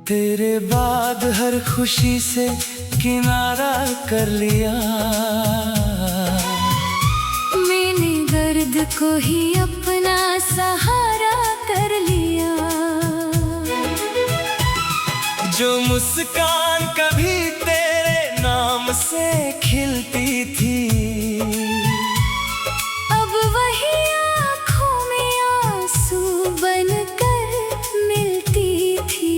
तेरे बाद हर खुशी से किनारा कर लिया। मैंने दर्द को ही अपना सहारा कर लिया। जो मुस्कान कभी तेरे नाम से खिलती थी, अब वही आँखों में आंसू बनकर मिलती थी।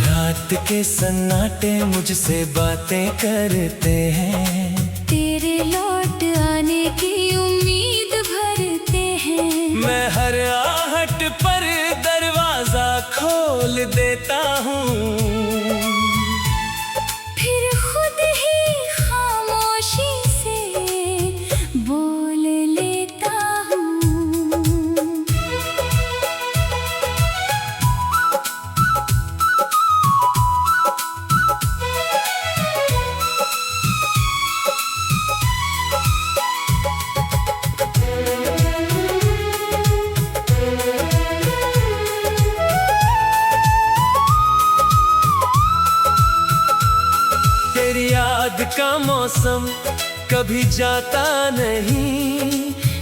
रात के सन्नाटे मुझसे बातें करते हैं, तेरे लौट आने की उम्मीद भरते हैं। मैं हर आहट पर दरवाजा खोल देता हूँ, फिर खुद ही खामोशी से बोल लेता हूँ। तेरी याद का मौसम कभी जाता नहीं,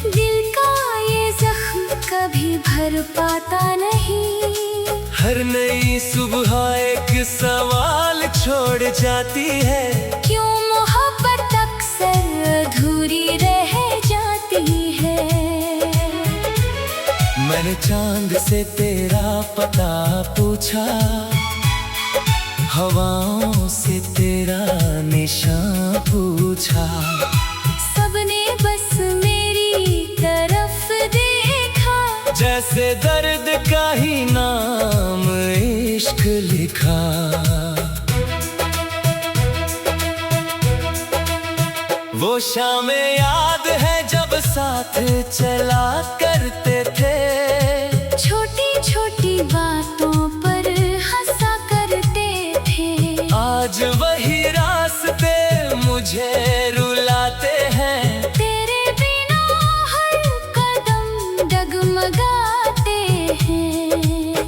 दिल का ये जख्म कभी भर पाता नहीं। हर नई सुबह एक सवाल छोड़ जाती है, क्यों मोहब्बत अक्सर अधूरी रह जाती है। मैंने चांद से तेरा पता पूछा, हवाओं से तेरा निशान पूछा, सबने बस मेरी तरफ देखा। जैसे दर्द का ही नाम इश्क लिखा। वो शामें याद है जब साथ चला करते थे, छोटी छोटी बातों पर हंसा करते थे। आज वही रास्ते मुझे रुलाते हैं, तेरे बिना हर कदम डगमगाते हैं।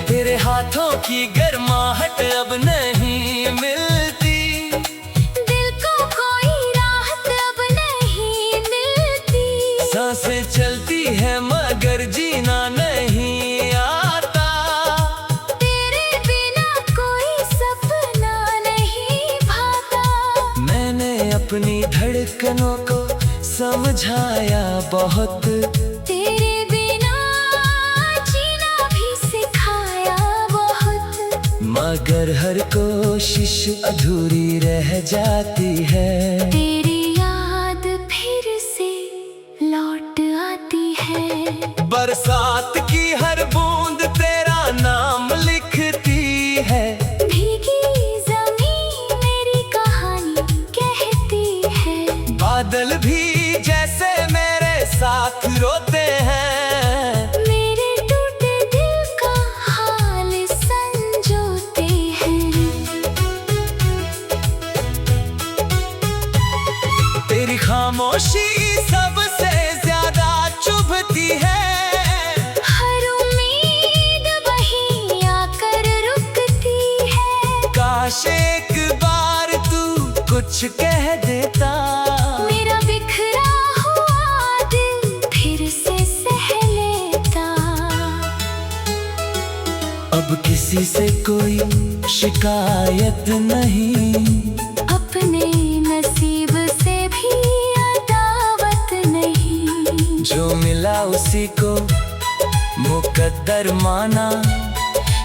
तेरे हाथों की गर्माहट अब नहीं मिलती, दिल को कोई राहत अब नहीं मिलती। सांसें चलती है मगर जीना नहीं आता, तेरे बिना कोई सपना नहीं भाता। मैंने अपनी धड़कनों को समझाया बहुत, तेरे बिना जीना भी सिखाया बहुत। मगर हर कोशिश अधूरी रह जाती है। तेरी याद फिर से लौट आती है, बरसात की हर बूंद तेरा नाम लिखती है, भीगी ज़मीन मेरी कहानी कहती है। बादल भी जैसे मेरे साथ रोते हैं, मेरे टूटे दिल का हाल संजोते हैं। तेरी खामोशी सबसे ज्यादा चुभती है, हर उम्मीद वहीं आकर रुकती है। काश एक बार तू कुछ कह देता, मेरा बिखरा हुआ दिल फिर से सह लेता। अब किसी से कोई शिकायत नहीं, अपने नसीब से भी अदावत नहीं। जो मिला उसी को मुकद्दर माना,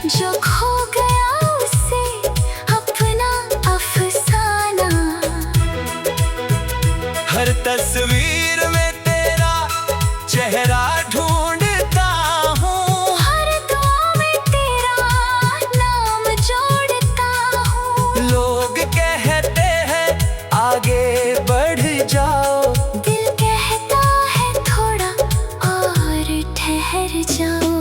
जो खो गया उससे अपना अफसाना। हर तस्वीर में तेरा चेहरा ढूंढता हूँ, हर दुआ में तेरा नाम जोड़ता हूँ। लोग कहते हैं आगे बढ़ जाओ, दिल कहता है थोड़ा और ठहर जाओ।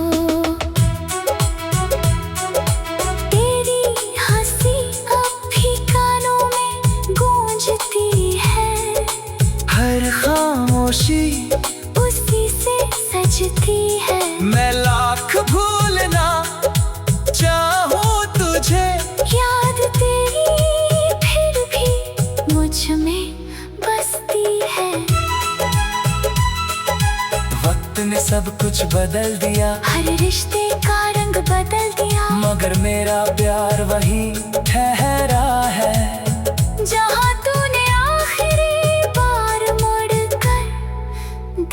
तेरी हंसी अब भी कानों में गूंजती है, हर खामोशी उसी से सजती है। मैं ने सब कुछ बदल दिया, हर रिश्ते का रंग बदल दिया, मगर मेरा प्यार वही ठहरा है जहाँ तूने आखिरी बार मुड़ कर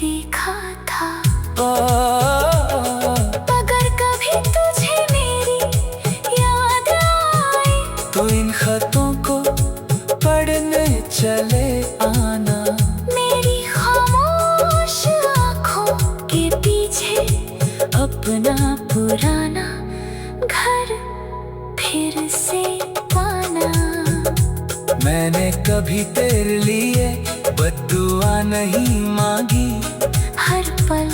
देखा था। अगर कभी तुझे मेरी याद आए तो इन खतों को पढ़ने चले आना। मेरी खामोश आँखों के पीछे अपना पुराना घर फिर से पाना। मैंने कभी तेरे लिए बद्दुआ नहीं मांगी, हर पल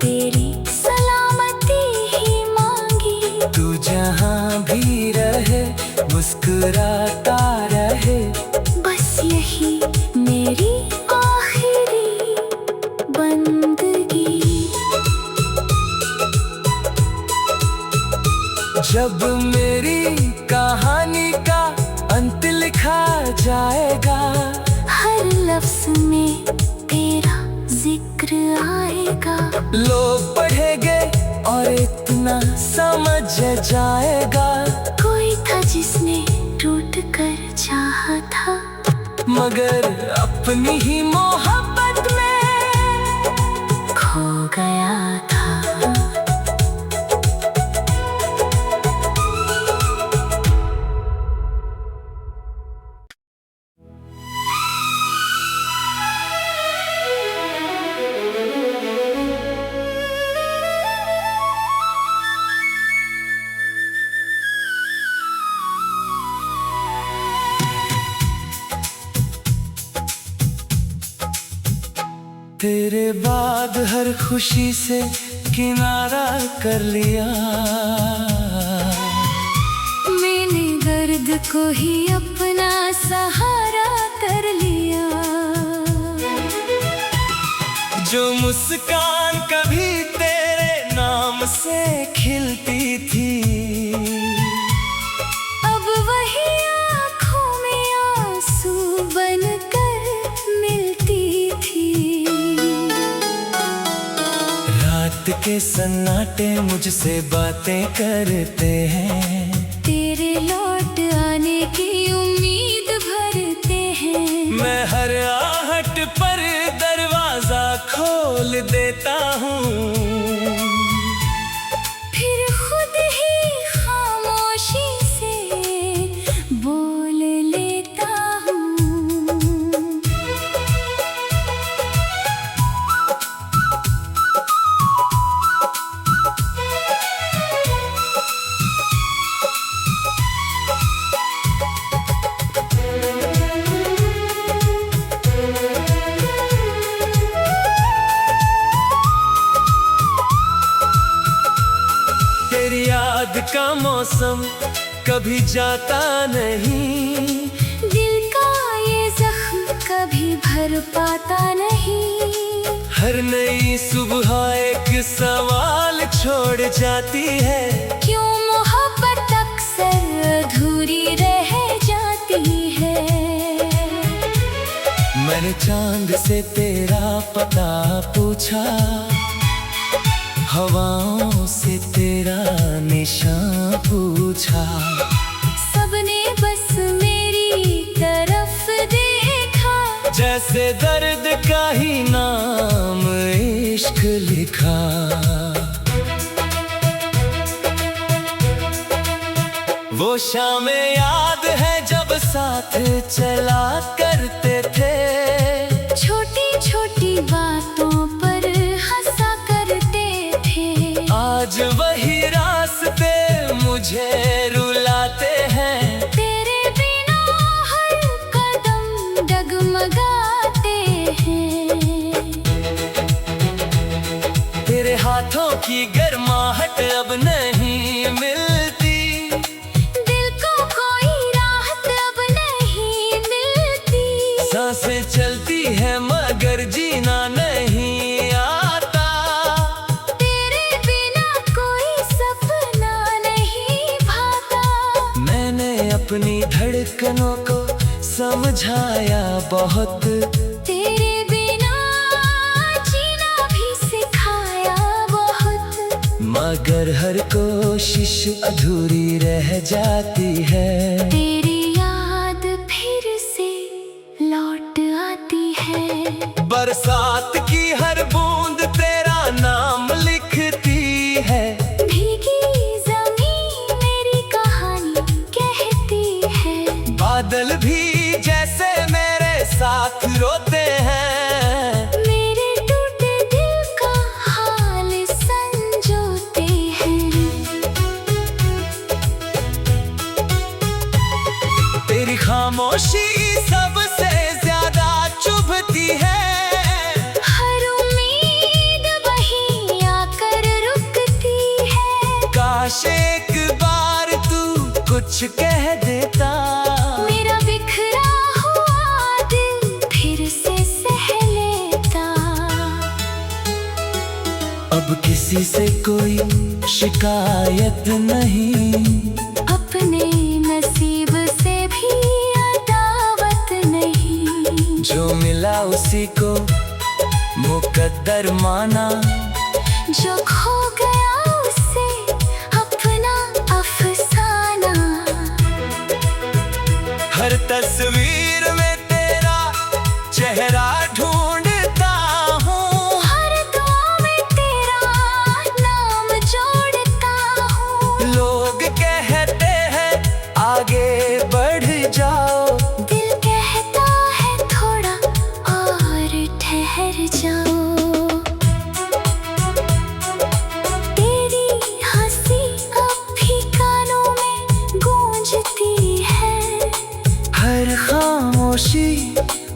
तेरी सलामती ही मांगी। तू जहाँ भी रहे मुस्कुराता रहे, बस यही मेरी आखिरी बंदगी। जब मेरी कहानी का अंत लिखा जाएगा, हर लफ्ज में तेरा जिक्र आएगा। लोग पढ़ेंगे और इतना समझ जाएगा, कोई था जिसने टूट कर चाहा था, मगर अपनी ही मोहब्बत में खो गया था। तेरे बाद हर खुशी से किनारा कर लिया, मैंने दर्द को ही अपना सहारा कर लिया। जो मुस्कान कभी तेरे नाम से खिलती थी, अब वही आँखों में आंसू बनकर मिलती थी। रात के सन्नाटे मुझसे बातें करते हैं, तेरे लौट आने की उम्मीद भरते हैं। मैं हर आहट पर दरवाजा खोल देता हूँ, फिर खुद ही खामोशी से बोल लेता हूँ। तेरी याद का मौसम कभी जाता नहीं, दिल का ये जख्म कभी भर पाता नहीं। हर नई सुबह एक सवाल छोड़ जाती है, क्यों मोहब्बत अक्सर अधूरी रह जाती है। मैंने चांद से तेरा पता पूछा, हवाओं से तेरा निशान पूछा, सबने बस मेरी तरफ देखा, जैसे दर्द का ही नाम इश्क लिखा। वो शामें याद है जब साथ चला करते थे, छोटी छोटी बातों पर हंसा करते थे। आज वही रास्ते मुझे रुलाते हैं, तेरे बिना हर कदम डगमगाते हैं। तेरे हाथों की गर्माहट अब नहीं मिलती, दिल को कोई राहत अब नहीं मिलती। सांसें चलती है मगर जीना नहीं आता, तेरे बिना कोई सपना नहीं भाता। मैंने अपनी धड़कनों को समझाया बहुत, तेरे बिना जीना भी सिखाया मगर हर कोशिश अधूरी रह जाती है। तेरी याद फिर से लौट आती है। बरसात की हर बूंद तेरा नाम लिखती है। भीगी जमीन मेरी कहानी कहती है। बादल भी जैसे मेरे साथ रोते हैं। मेरे टूटे दिल का हाल संजोते हैं। तेरी खामोशी सबसे ज्यादा चुभती है। हर उम्मीद वहीं आकर रुकती है। काश एक बार तू कुछ कह देता। मेरा बिखरा हुआ दिल फिर से सह लेता। अब किसी से कोई शिकायत नहीं। अपने नसीब से भी अदावत नहीं। जो मिला उसी को मुकद्दर माना। जो खो गया उससे अपना अफसाना। हर तस्वीर में तेरा चेहरा ढूंढता हूँ। हर दुआ में तेरा नाम जोड़ता हूँ। लोग कहते हैं आगे बढ़ जाओ। दिल कहता है थोड़ा और ठहर जाओ। तेरी हंसी अब भी कानों में गूंजती है। हर खामोशी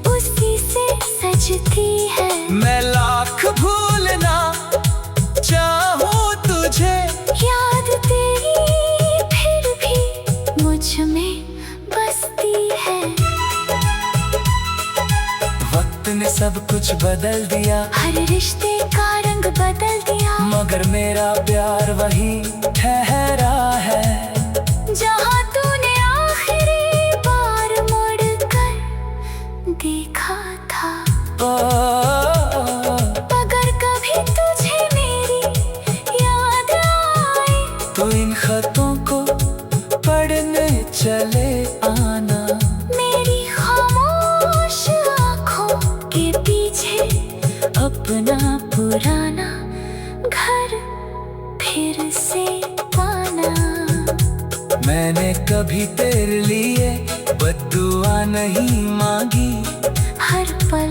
उसी से सजती है। मैं लाख भूलना चाहूँ तुझे। याद तेरी फिर भी मुझ में बसती है। वक्त ने सब कुछ बदल दिया। हर रिश्ते का रंग बदल दिया। मगर मेरा प्यार वही ठहरा है। जहाँ तूने आखिरी बार मुड़कर देखा था। अगर कभी तुझे मेरी याद आए तो इन खतों को पढ़ने चले आना। मेरी खामोश आँखों के पीछे अपना पुराना घर फिर से पाना। मैंने कभी तेरे लिए बद्दुआ नहीं मांगी। हर पल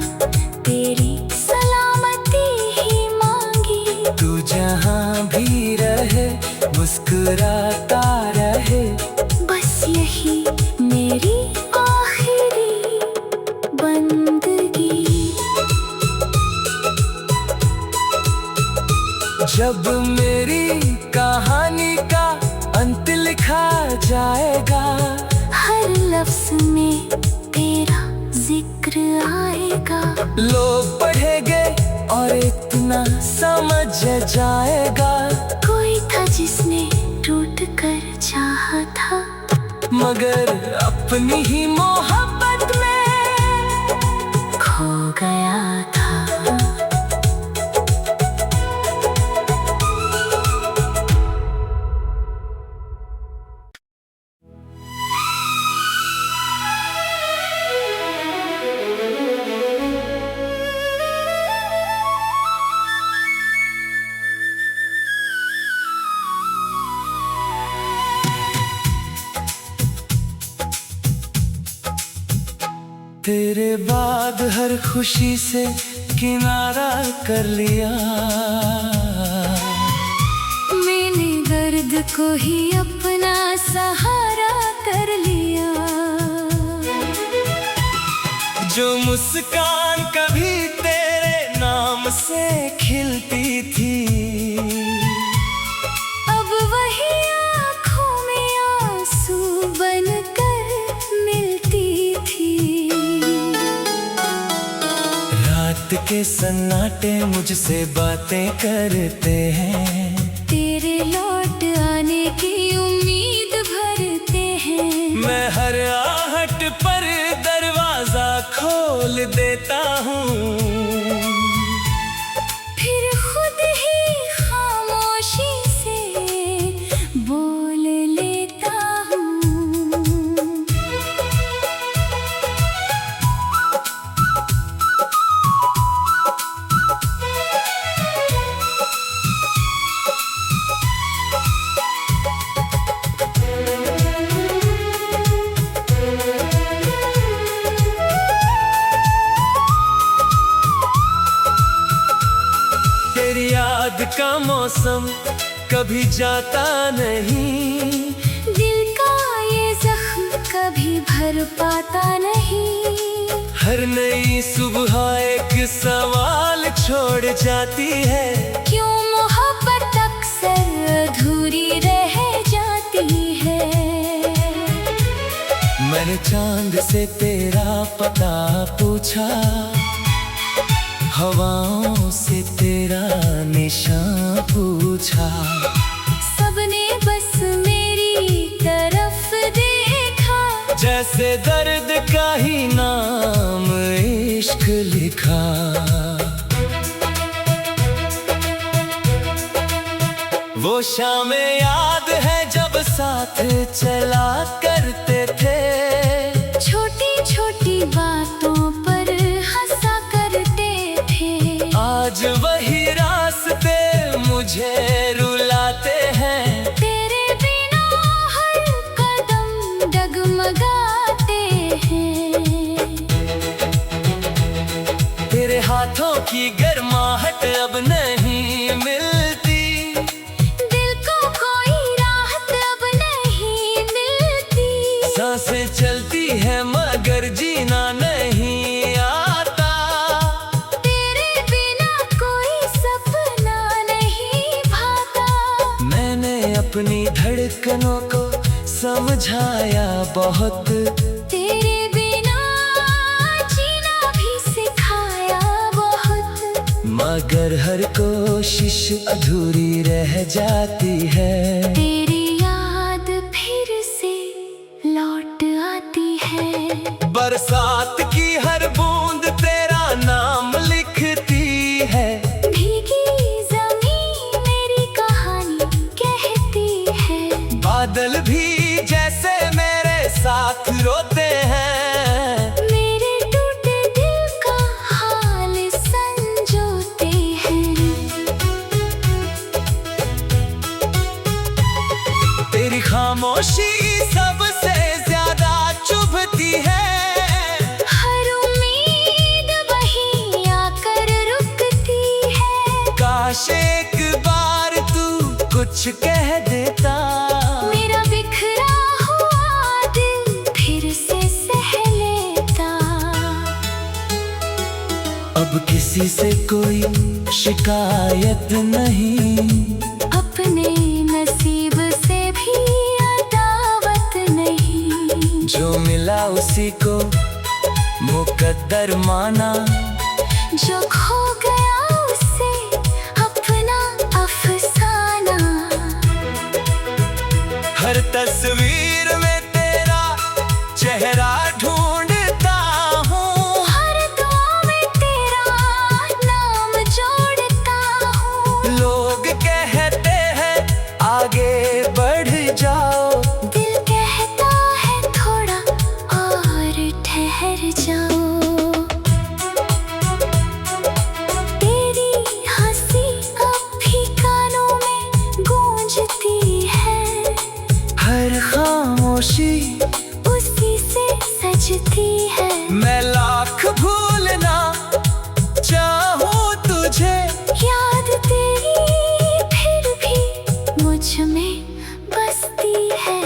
तेरी सलामती ही मांगी। तू जहाँ भी रहे मुस्कुराता रहे। बस यही मेरी आखिरी बंदगी। जब मेरी कहानी का अंत लिखा जाएगा। हर लफ्ज में तेरा जिक्र आएगा। लोग पढ़ेंगे और इतना समझ जाएगा। कोई था जिसने टूट कर चाहा था। मगर अपनी ही मोहब्बत में खो गया था। तेरे बाद हर खुशी से किनारा कर लिया। मैंने दर्द को ही अपना सहारा कर लिया। जो मुस्कान कभी तेरे नाम से खिलती थी। अब वही आँखों में आंसू बनकर मिलती थी। रात के सन्नाटे मुझसे बातें करते हैं। तेरे लौट आने की उम्मीद भरते हैं। मैं हर आहट पर दरवाजा खोल देता हूँ। फिर खुद ही खामोशी से याद का मौसम कभी जाता नहीं, दिल का ये जख्म कभी भर पाता नहीं। हर नई सुबह एक सवाल छोड़ जाती है, क्यों मोहब्बत अक्सर अधूरी रह जाती है। मैंने चांद से तेरा पता पूछा, हवाओं से तेरा निशान पूछा, सबने बस मेरी तरफ देखा, जैसे दर्द का ही नाम इश्क लिखा। वो शामें याद है जब साथ चला करते थे, छोटी छोटी बातों पर हंसा करते थे। आज वही रास्ते मुझे रुलाते हैं, तेरे बिना हर कदम डगमगाते हैं। तेरे हाथों की गर्माहट अब नहीं मिलती, दिल को कोई राहत अब नहीं मिलती। सांसें चलती है मगर जीना नहीं आता, तेरे बिना कोई सपना नहीं भाता। मैंने अपनी धड़कनों को समझाया बहुत, तेरे बिना जीना भी सिखाया बहुत। मगर हर कोशिश अधूरी रह जाती है। तेरी याद फिर से लौट आती है, बरसात की हर बूंद तेरा नाम लिखती है, भीगी जमीन मेरी कहानी कहती है। बादल भी जैसे मेरे साथ रोते हैं, मेरे टूटे दिल का हाल संजोते हैं। तेरी खामोशी सबसे ज्यादा चुभती है, हर उम्मीद वहीं आकर रुकती है। काश एक बार तू कुछ कह देता, मेरा बिखरा हुआ दिल फिर से सह लेता। अब किसी से कोई शिकायत नहीं, अपने नसीब से भी अदावत नहीं। जो मिला उसी को मुकद्दर माना, जो खो गया उससे अपना अफसाना। हर तस्वीर में तेरा चेहरा ढूंढता हूँ, हर दुआ में तेरा नाम जोड़ता हूँ। लोग कहते हैं आगे बढ़ जाओ, दिल कहता है थोड़ा और ठहर जाओ। तेरी हंसी अब भी कानों में गूंजती है, हर खामोशी उसी से सजती है। मैं लाख भूलना चाहूँ तुझे, याद तेरी फिर भी मुझ में बसती है।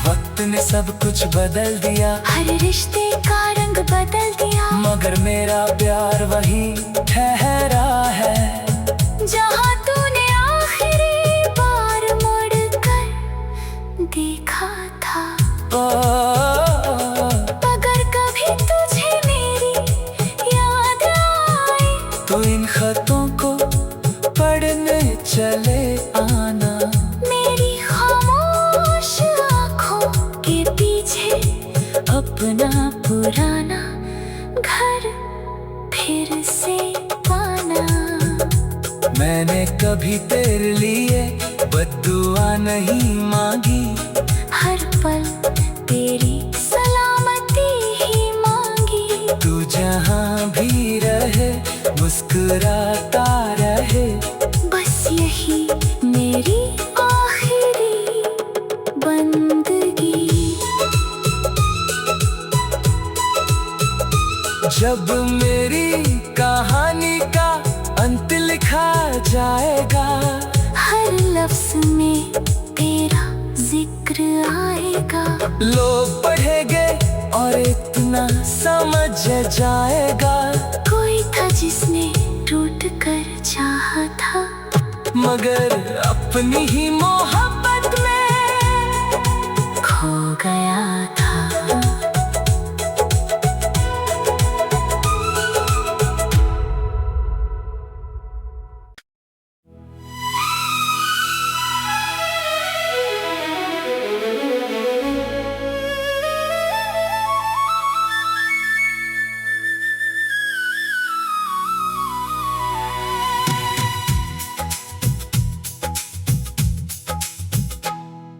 वक्त ने सब कुछ बदल दिया, हर रिश्ते का रंग बदल दिया, मगर मेरा प्यार वही ठहरा है। जहाँ तूने आखिरी बार मुड़ कर देखा था। ओ, अगर कभी तुझे मेरी याद आए, तो इन खतों को पढ़ने चले आना। मेरी खामोश आँखों के पीछे अपना पुराना घर फिर से पाना। मैंने कभी तेरे लिए बद्दुआ नहीं मांगी, हर पल तेरी सलामती ही मांगी। तू जहाँ भी रहे मुस्कुराता रहे, बस यही मेरी आखिरी बंदगी। जब मेरी कहानी का जाएगा। हर लफ्ज में तेरा जिक्र आएगा। लोग पढ़ेंगे और इतना समझ जाएगा। कोई था जिसने टूट कर चाहा था, मगर अपनी ही मोहब्बत में खो गया था।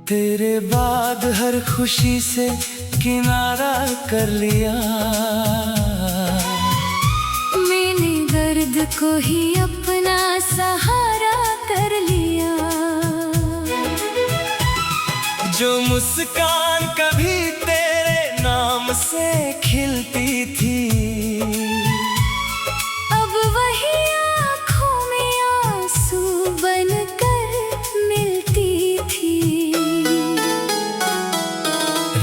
तेरे बाद हर खुशी से किनारा कर लिया। मैंने दर्द को ही अपना सहारा कर लिया। जो मुस्कान कभी तेरे नाम से खिलती थी, अब वही आँखों में आंसू बनकर मिलती थी।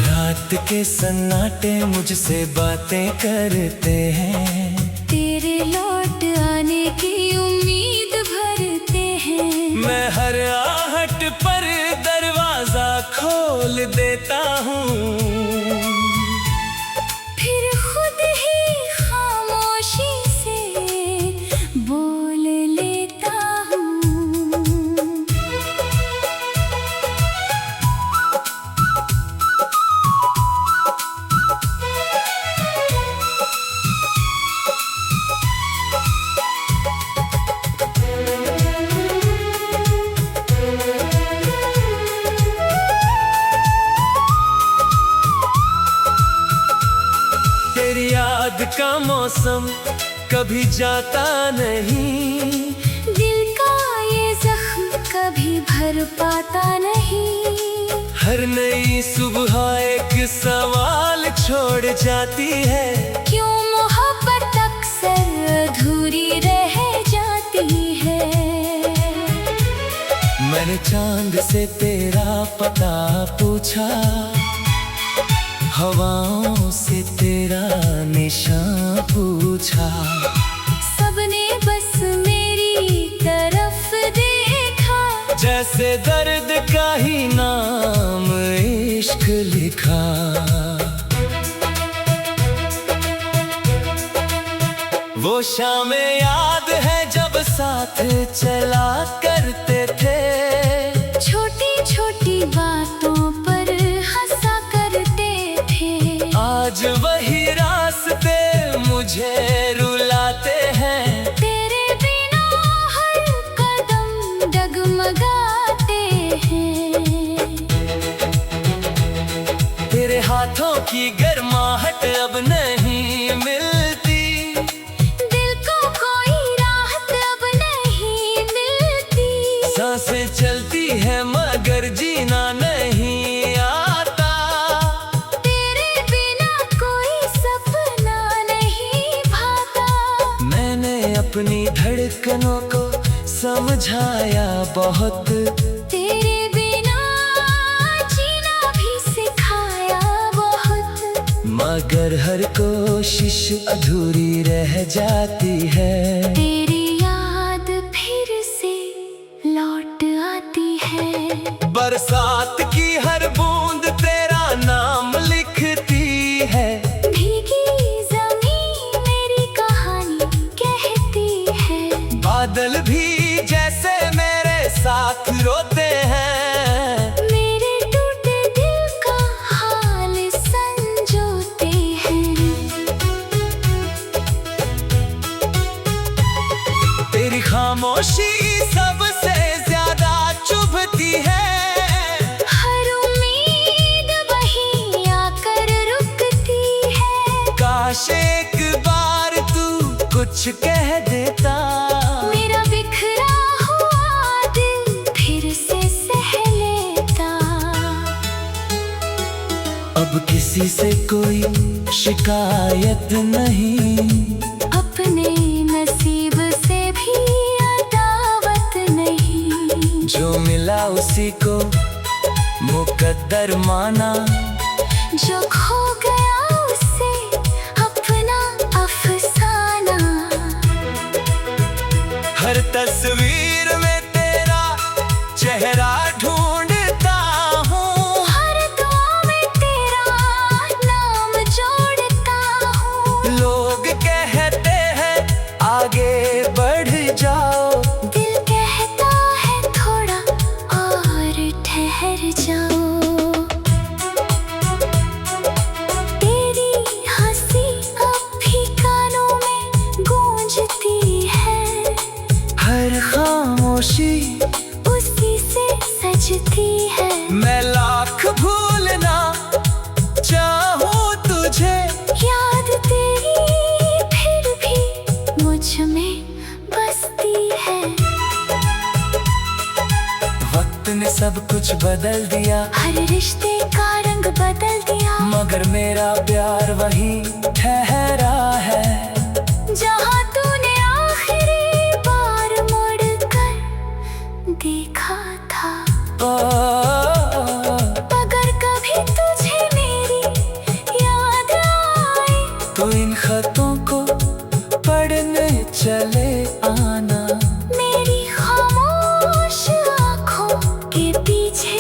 रात के सन्नाटे मुझसे बातें करते हैं। तेरे लौट आने की उम्मीद भरते हैं। मैं हर आहट पर दरवाजा खोल देता हूँ, फिर खुद ही खामोशी से बोल लेता हूँ। तेरी याद का मौसम कभी जाता नहीं। दिल का ये जख्म कभी भर पाता नहीं। हर नई सुबह एक सवाल छोड़ जाती है। क्यों मोहब्बत अक्सर अधूरी रह जाती है। मैंने चांद से तेरा पता पूछा, हवाओं से तेरा निशान पूछा। सबने बस मेरी तरफ देखा। जैसे दर्द का ही नाम इश्क लिखा। वो शामें याद है जब साथ चला करते थे। छोटी छोटी बातों पर हंसा करते थे। आज वही रास्ते मुझे रुलाते हैं। तेरे बिना हर कदम डगमगाते हैं। तेरे हाथों की गर्माहट अब नहीं मिलती। दिल को कोई राहत अब नहीं मिलती। सांसें चलती है मगर जीना नहीं आता। तेरे बिना कोई सपना नहीं भाता। मैंने अपनी धड़कनों को समझाया बहुत। तेरे बिना जीना भी सिखाया बहुत। मगर हर कोशिश अधूरी रह जाती है। तेरी याद फिर से लौट आती है। बरसात की हर बूंद तेरा नाम लिखती है। भीगी ज़मीन मेरी कहानी कहती है। बादल भी जैसे मेरे साथ रोते हैं। मेरे टूटे दिल का हाल संजोते हैं। तेरी खामोशी सबसे ज्यादा चुभती है। हर उम्मीद वहीं आकर रुकती है। काश एक बार तू कुछ कह देता। मेरा बिखरा हुआ दिल फिर से सह लेता। अब किसी से कोई शिकायत नहीं। अपने नसीब से भी अदावत जो मिला उसी को मुकद्दर माना, जो खो गया उसे अपना अफसाना। हर तस्वीर में तेरा चेहरा ढूंढता हूँ, हर दुआ में तेरा नाम जोड़ता हूँ। लोग कहते हैं आगे बढ़ जाओ, दिल कहता है थोड़ा और ठहर जाओ। तेरी हंसी अब भी कानों में गूंजती है, हर खामोशी उसी से सजती है। मैं लाख भूलना चाहूँ तुझे, याद तेरी फिर भी मुझ में बसती है। वक्त ने सब कुछ बदल दिया, हर रिश्ते का रंग बदल दिया, मगर मेरा प्यार वहीं ठहरा है। जहाँ तूने आखिरी बार मुड़ कर देखा था। ओ, अगर कभी तुझे मेरी याद आए, तो इन खतों को पढ़ने चले आना। मेरी खामोश आँखों के पीछे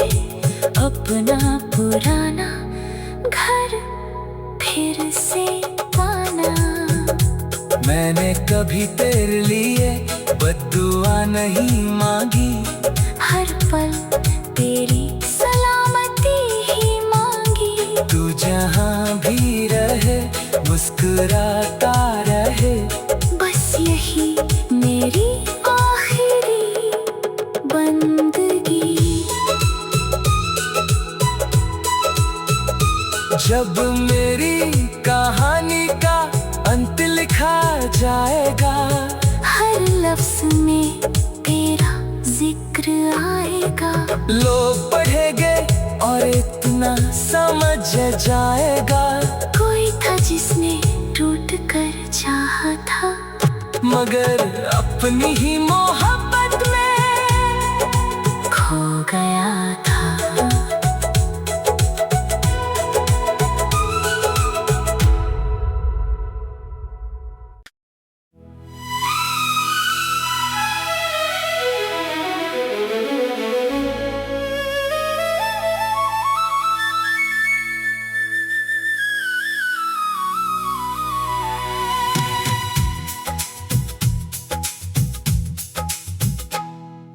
अपना पुराना घर फिर से पाना। मैंने कभी तेरे लिए बद्दुआ नहीं मांगी, हर पल तेरी सलामती ही मांगी। तू जहाँ भी रहे मुस्कुराता रहे, बस यही मेरी आखिरी बंदगी। जब मेरी कहानी का अंत लिखा जाएगा, हर लफ्ज में तेरा जिक्र आएगा। लोग पढ़ेंगे और इतना समझ जाएगा, कोई था जिसने टूट कर चाहा था, मगर अपनी ही मोहब्बत में खो गया था।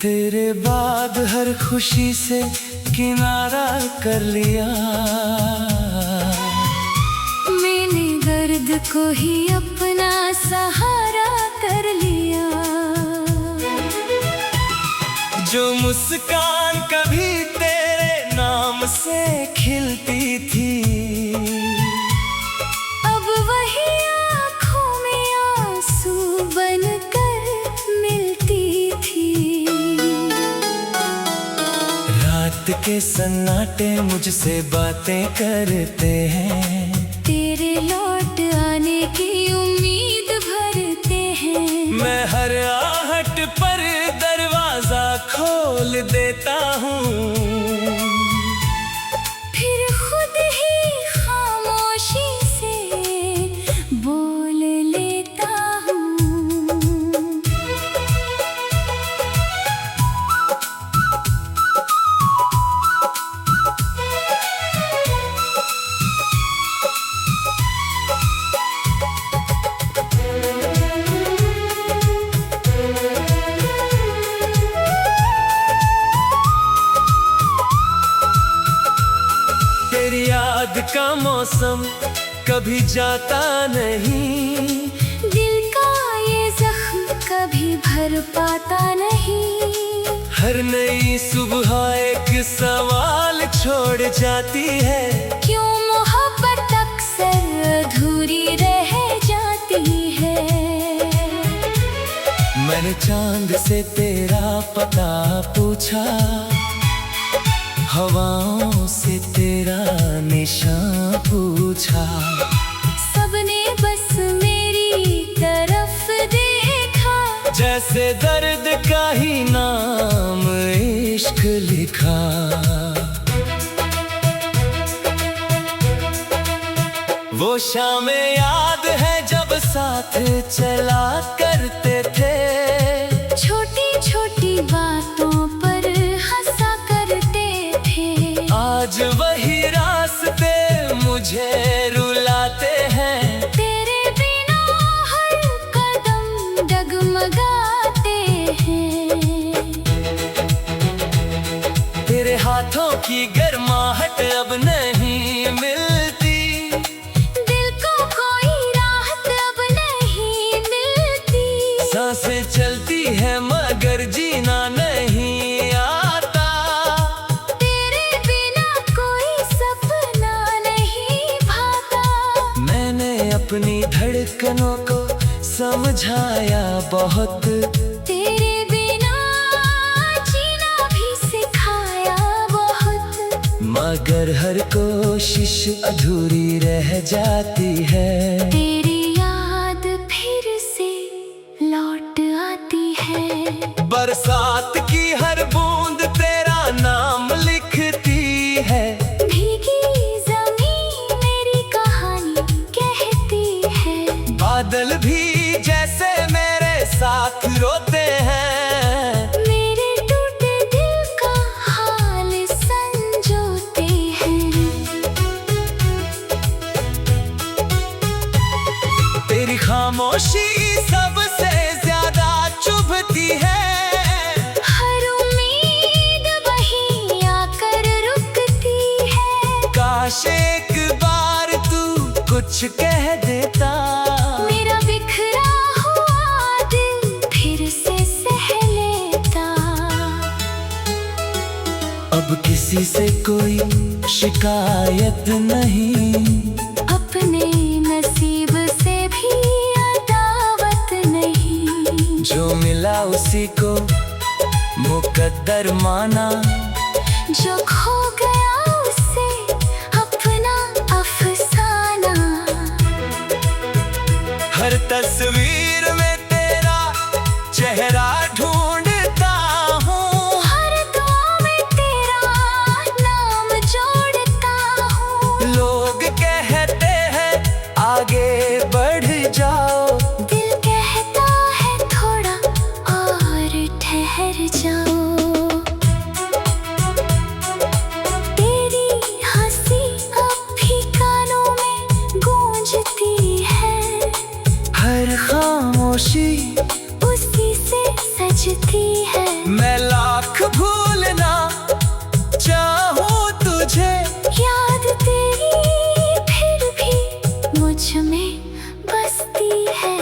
तेरे बाद हर खुशी से किनारा कर लिया, मैंने दर्द को ही अपना सहारा कर लिया। जो मुस्कान कभी तेरे नाम से खिलती थी, अब वही आँखों में आंसू बनकर मिलती थी। रात के सन्नाटे मुझसे बातें करते हैं, तेरे लौट आने की उम्मीद भरते हैं। मैं हर आहट पर दरवाजा खोल देता हूँ, फिर खुद ही खामोशी से बोल लेता हूँ। तेरी याद का मौसम कभी जाता नहीं, दिल का ये जख्म कभी भर पाता नहीं। हर नई सुबह एक सवाल छोड़ जाती है, क्यों मोहब्बत अक्सर अधूरी रह जाती है। मैंने चांद से तेरा पता पूछा, हवाओं से तेरा निशान पूछा, सबने बस मेरी तरफ देखा। जैसे दर्द का ही नाम इश्क लिखा। वो शामें याद है जब साथ चला करते थे, छोटी छोटी बातों पर हंसा करते थे। आज वही रास्ते मुझे रुलाते हैं, तेरे बिना हर कदम डगमगाते हैं। तेरे हाथों की गर्माहट अब नहीं मिलती, दिल को कोई राहत अब नहीं मिलती। सांसें चलती है मगर जीना नहीं आता, तेरे बिना कोई सपना नहीं भाता। मैंने अपनी धड़कनों को समझाया बहुत, तेरे बिना जीना भी सिखाया बहुत। मगर हर कोशिश अधूरी रह जाती है। तेरी याद फिर से लौट आती है। बरसात की हर बूंद तेरा नाम लिखती है, भीगी जमीन मेरी कहानी कहती है। बादल भी जैसे मेरे साथ रोते हैं, मेरे टूटे दिल का हाल संजोते हैं। तेरी खामोशी सबसे ज्यादा चुभती है, हर उम्मीद वहीं आकर रुकती है। काश एक बार तू कुछ कह देता, मेरा बिखरा हुआ दिल फिर से सह लेता। अब किसी से कोई शिकायत नहीं, अपने नसीब से भी अदावत नहीं। जो मिला उसी को मुकद्दर माना, जो खो गया उससे अपना अफसाना। हर तस्वीर में तेरा चेहरा ढूंढता हूँ, हर दुआ में तेरा नाम जोड़ता हूँ। लोग कहते हैं आगे बढ़ जाओ, दिल कहता है थोड़ा और ठहर जाओ। तेरी हंसी अब भी कानों में गूंजती है, हर खामोशी उसी से सजती है। मैं लाख भूलना चाहूँ तुझे, याद तेरी फिर भी मुझ में बसती है।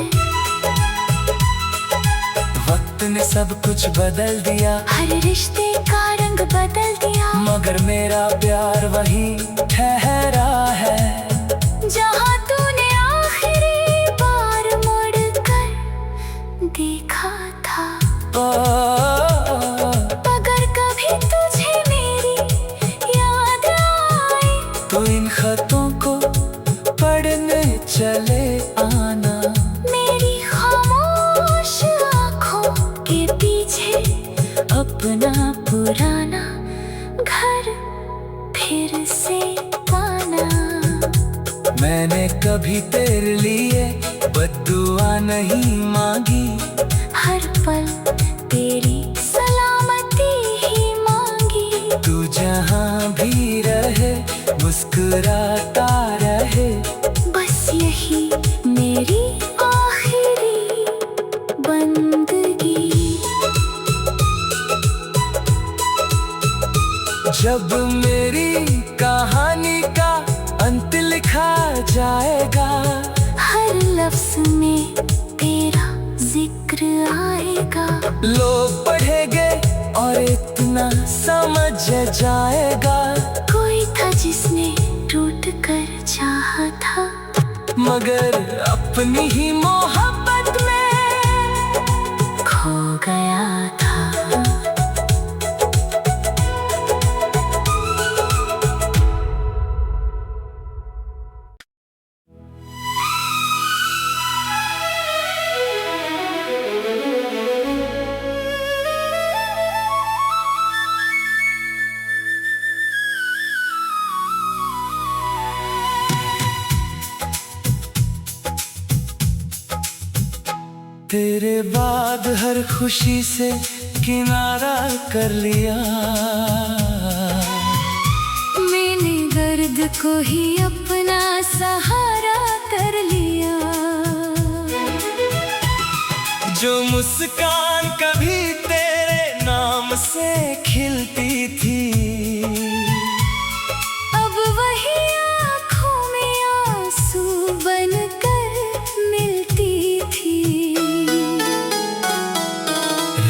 वक्त ने सब कुछ बदल दिया, हर रिश्ते का रंग बदल दिया, मगर मेरा प्यार वही ठहरा है। जहाँ तूने आखिरी बार मुड़ कर देखा था। ओ, अगर कभी तुझे मेरी याद आए, तो इन खतों को पढ़ने चले आना। मेरी खामोश आँखों के पीछे अपना पुराना घर फिर से पाना। मैंने कभी तेरे लिए बद्दुआ नहीं मांगी, हर पल तेरी सलामती ही मांगी। तू जहाँ भी रहे मुस्कुराता रहे, बस यही मेरी आखिरी बंदगी। जब मेरी कहानी का अंत लिखा जाएगा, हर लफ्ज में तेरा जिक्र आएगा। लोग पढ़ेंगे और इतना समझ जाएगा, कोई था जिसने टूट कर चाहा था, मगर अपनी ही मोहब्बत में खो गया था। तेरे बाद हर खुशी से किनारा कर लिया। मैंने दर्द को ही अपना सहारा कर लिया। जो मुस्कान कभी तेरे नाम से खिलती थी, अब वही आँखों में आंसू बनकर मिलती थी।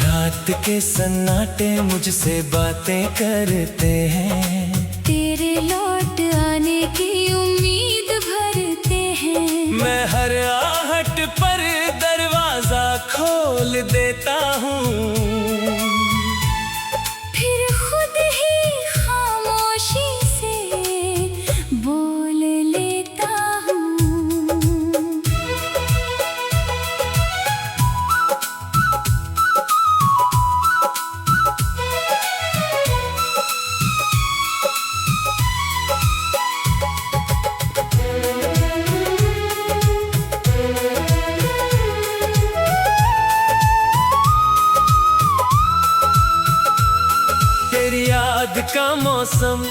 रात के सन्नाटे मुझसे बातें करते हैं, तेरे लौट आने की उम्मीद भरते हैं। मैं हर आहट पर दरवाजा खोल देता हूँ, फिर खुद ही खामोशी से बोल लेता हूँ। तेरी याद का मौसम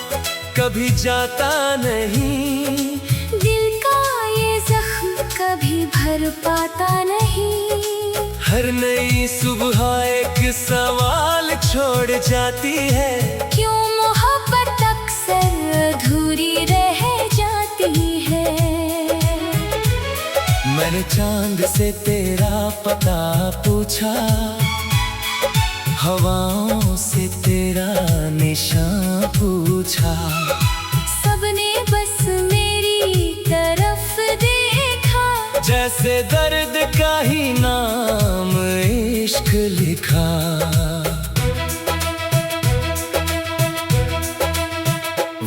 कभी जाता नहीं, दिल का ये जख्म कभी भर पाता नहीं। हर नई सुबह एक सवाल छोड़ जाती है, क्यों मोहब्बत अक्सर अधूरी रह जाती है। मैंने चांद से तेरा पता पूछा, हवाओं से तेरा निशान पूछा, सबने बस मेरी तरफ देखा। जैसे दर्द का ही नाम इश्क लिखा।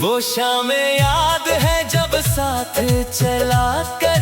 वो शामें याद है जब साथ चला कर